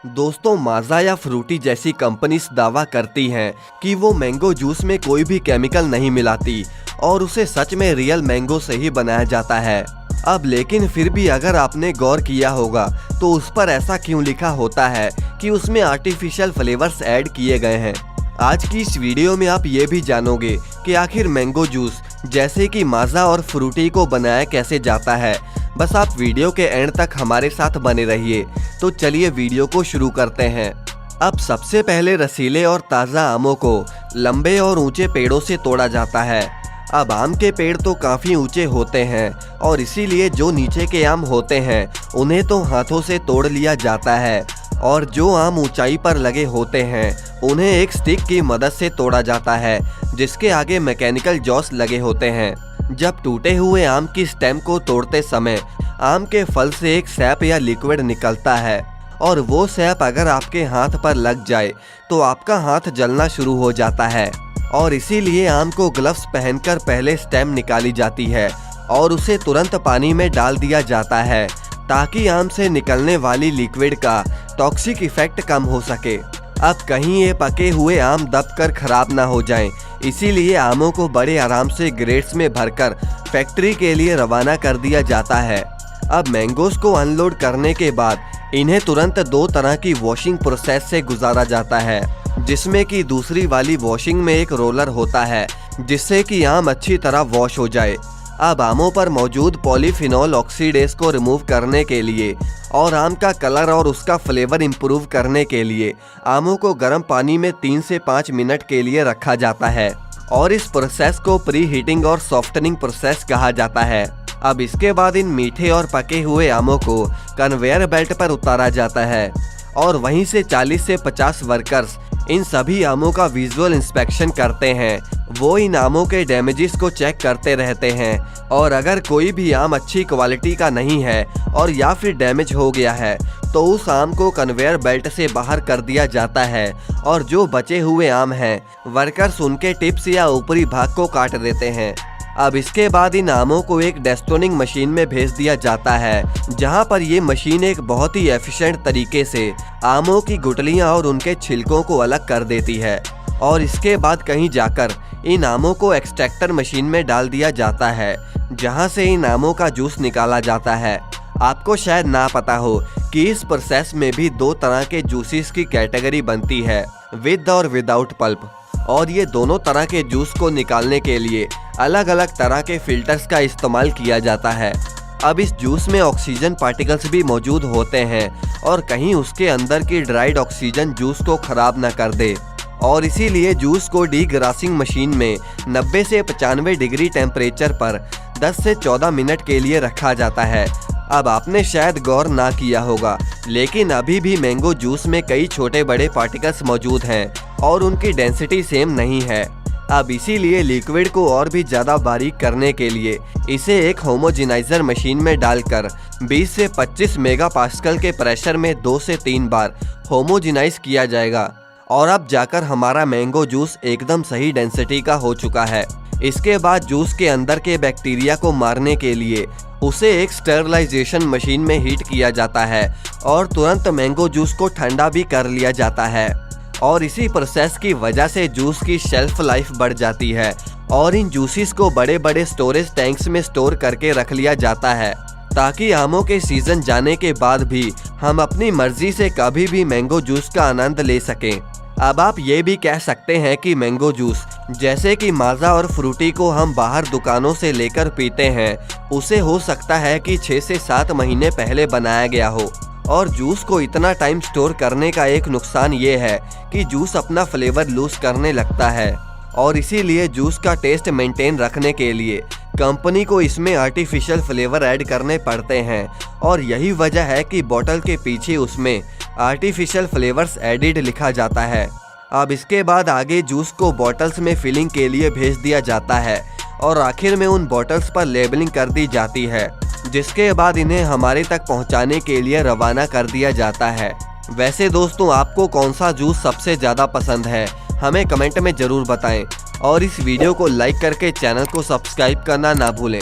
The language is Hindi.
दोस्तों, माजा या फ्रूटी जैसी कंपनीज दावा करती हैं कि वो मैंगो जूस में कोई भी केमिकल नहीं मिलाती और उसे सच में रियल मैंगो से ही बनाया जाता है। अब लेकिन फिर भी अगर आपने गौर किया होगा तो उस पर ऐसा क्यों लिखा होता है कि उसमें आर्टिफिशियल फ्लेवर्स ऐड किए गए हैं। आज की इस वीडियो में आप ये भी जानोगे कि आखिर मैंगो जूस जैसे कि माजा और फ्रूटी को बनाया कैसे जाता है। बस आप वीडियो के एंड तक हमारे साथ बने रहिए। तो चलिए वीडियो को शुरू करते हैं। अब सबसे पहले रसीले और ताज़ा आमों को लंबे और ऊंचे पेड़ों से तोड़ा जाता है। अब आम के पेड़ तो काफ़ी ऊंचे होते हैं और इसीलिए जो नीचे के आम होते हैं उन्हें तो हाथों से तोड़ लिया जाता है और जो आम ऊंचाई पर लगे होते हैं उन्हें एक स्टिक की मदद से तोड़ा जाता है जिसके आगे मैकेनिकल जॉस लगे होते हैं। जब टूटे हुए आम की स्टेम को तोड़ते समय आम के फल से एक सैप या लिक्विड निकलता है और वो सैप अगर आपके हाथ पर लग जाए तो आपका हाथ जलना शुरू हो जाता है और इसीलिए आम को ग्लव्स पहनकर पहले स्टेम निकाली जाती है और उसे तुरंत पानी में डाल दिया जाता है ताकि आम से निकलने वाली लिक्विड का टॉक्सिक इफेक्ट कम हो सके। अब कहीं ये पके हुए आम दबकर खराब ना हो जाएं, इसीलिए आमों को बड़े आराम से ग्रेड्स में भरकर फैक्ट्री के लिए रवाना कर दिया जाता है। अब मैंगोस को अनलोड करने के बाद इन्हें तुरंत दो तरह की वॉशिंग प्रोसेस से गुजारा जाता है, जिसमें कि दूसरी वाली वॉशिंग में एक रोलर होता है जिससे कि आम अच्छी तरह वॉश हो जाए। अब आमों पर मौजूद पॉलीफिनॉल ऑक्सीडेज को रिमूव करने के लिए और आम का कलर और उसका फ्लेवर इम्प्रूव करने के लिए आमों को गर्म पानी में 3 से 5 मिनट के लिए रखा जाता है और इस प्रोसेस को प्री हीटिंग और सॉफ्टनिंग प्रोसेस कहा जाता है। अब इसके बाद इन मीठे और पके हुए आमों को कन्वेयर बेल्ट पर उतारा जाता है और वहीं से 40 से 50 वर्कर्स इन सभी आमों का विजुअल इंस्पेक्शन करते हैं। वो इन आमों के डैमेजेस को चेक करते रहते हैं और अगर कोई भी आम अच्छी क्वालिटी का नहीं है और या फिर डैमेज हो गया है तो उस आम को कन्वेयर बेल्ट से बाहर कर दिया जाता है और जो बचे हुए आम हैं वर्कर्स उनके टिप्स या ऊपरी भाग को काट देते हैं। अब इसके बाद इन आमों को एक डेस्टोनिंग मशीन में भेज दिया जाता है जहां पर ये मशीन एक बहुत ही एफिशिएंट तरीके से आमों की गुठलियां और उनके छिलकों को अलग कर देती है और इसके बाद कहीं जाकर इन आमों को एक्सट्रैक्टर मशीन में डाल दिया जाता है जहां से इन आमों का जूस निकाला जाता है। आपको शायद ना पता हो कि इस प्रोसेस में भी दो तरह के जूसेस की कैटेगरी बनती है, विद और विदाउट पल्प, और ये दोनों तरह के जूस को निकालने के लिए अलग अलग तरह के फिल्टर्स का इस्तेमाल किया जाता है। अब इस जूस में ऑक्सीजन पार्टिकल्स भी मौजूद होते हैं और कहीं उसके अंदर की ड्राइड ऑक्सीजन जूस को खराब न कर दे और इसीलिए जूस को डीग्रासिंग मशीन में 90 से 95 डिग्री टेम्परेचर पर 10 से 14 मिनट के लिए रखा जाता है। अब आपने शायद गौर ना किया होगा लेकिन अभी भी मैंगो जूस में कई छोटे बड़े पार्टिकल्स मौजूद हैं और उनकी डेंसिटी सेम नहीं है। अब इसीलिए लिक्विड को और भी ज़्यादा बारीक करने के लिए इसे एक होमोजेनाइजर मशीन में डालकर 20 से 25 मेगापास्कल के प्रेशर में 2 से 3 बार होमोजेनाइज किया जाएगा और अब जाकर हमारा मैंगो जूस एकदम सही डेंसिटी का हो चुका है। इसके बाद जूस के अंदर के बैक्टीरिया को मारने के लिए उसे एक स्टरलाइजेशन मशीन में हीट किया जाता है और तुरंत मैंगो जूस को ठंडा भी कर लिया जाता है और इसी प्रोसेस की वजह से जूस की शेल्फ लाइफ बढ़ जाती है और इन जूसेस को बड़े बड़े स्टोरेज टैंक्स में स्टोर करके रख लिया जाता है ताकि आमों के सीजन जाने के बाद भी हम अपनी मर्जी से कभी भी मैंगो जूस का आनंद ले सकें। अब आप ये भी कह सकते हैं कि मैंगो जूस जैसे कि माजा और फ्रूटी को हम बाहर दुकानों से लेकर पीते हैं उसे हो सकता है कि 6 से 7 महीने पहले बनाया गया हो और जूस को इतना टाइम स्टोर करने का एक नुकसान ये है कि जूस अपना फ्लेवर लूज करने लगता है और इसीलिए जूस का टेस्ट मेंटेन रखने के लिए कंपनी को इसमें आर्टिफिशियल फ्लेवर ऐड करने पड़ते हैं और यही वजह है कि बोतल के पीछे उसमें आर्टिफिशियल फ्लेवर्स एडिड लिखा जाता है। अब इसके बाद आगे जूस को बॉटल्स में फिलिंग के लिए भेज दिया जाता है और आखिर में उन बॉटल्स पर लेबलिंग कर दी जाती है जिसके बाद इन्हें हमारे तक पहुंचाने के लिए रवाना कर दिया जाता है। वैसे दोस्तों, आपको कौन सा जूस सबसे ज़्यादा पसंद है हमें कमेंट में ज़रूर बताएं और इस वीडियो को लाइक करके चैनल को सब्सक्राइब करना ना भूलें।